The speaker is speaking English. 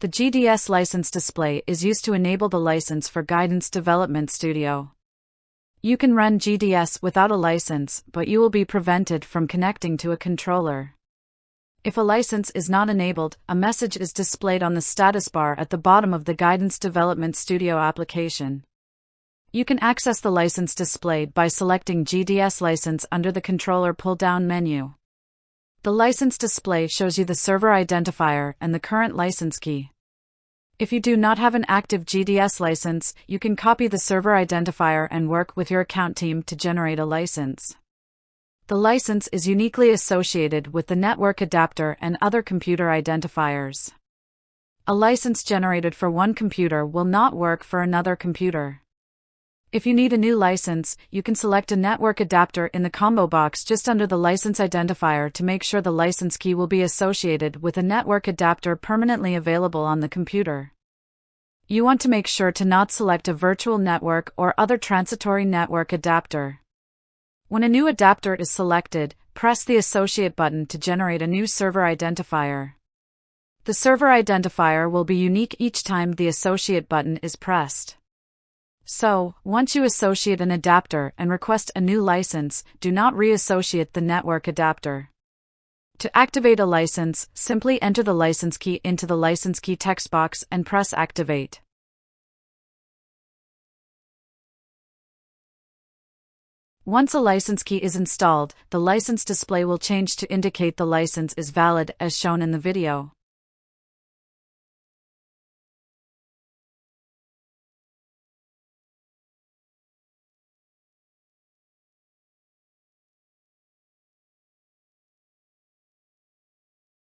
The GDS license display is used to enable the license for Guidance Development Studio. You can run GDS without a license, but you will be prevented from connecting to a controller. If a license is not enabled, a message is displayed on the status bar at the bottom of the Guidance Development Studio application. You can access the license displayed by selecting GDS license under the controller pull-down menu. The license display shows you the server identifier and the current license key. If you do not have an active GDS license, you can copy the server identifier and work with your account team to generate a license. The license is uniquely associated with the network adapter and other computer identifiers. A license generated for one computer will not work for another computer. If you need a new license, you can select a network adapter in the combo box just under the license identifier to make sure the license key will be associated with a network adapter permanently available on the computer. You want to make sure to not select a virtual network or other transitory network adapter. When a new adapter is selected, press the Associate button to generate a new server identifier. The server identifier will be unique each time the Associate button is pressed. So, once you associate an adapter and request a new license, do not reassociate the network adapter. To activate a license, simply enter the license key into the license key text box and press Activate. Once a license key is installed, the license display will change to indicate the license is valid as shown in the video.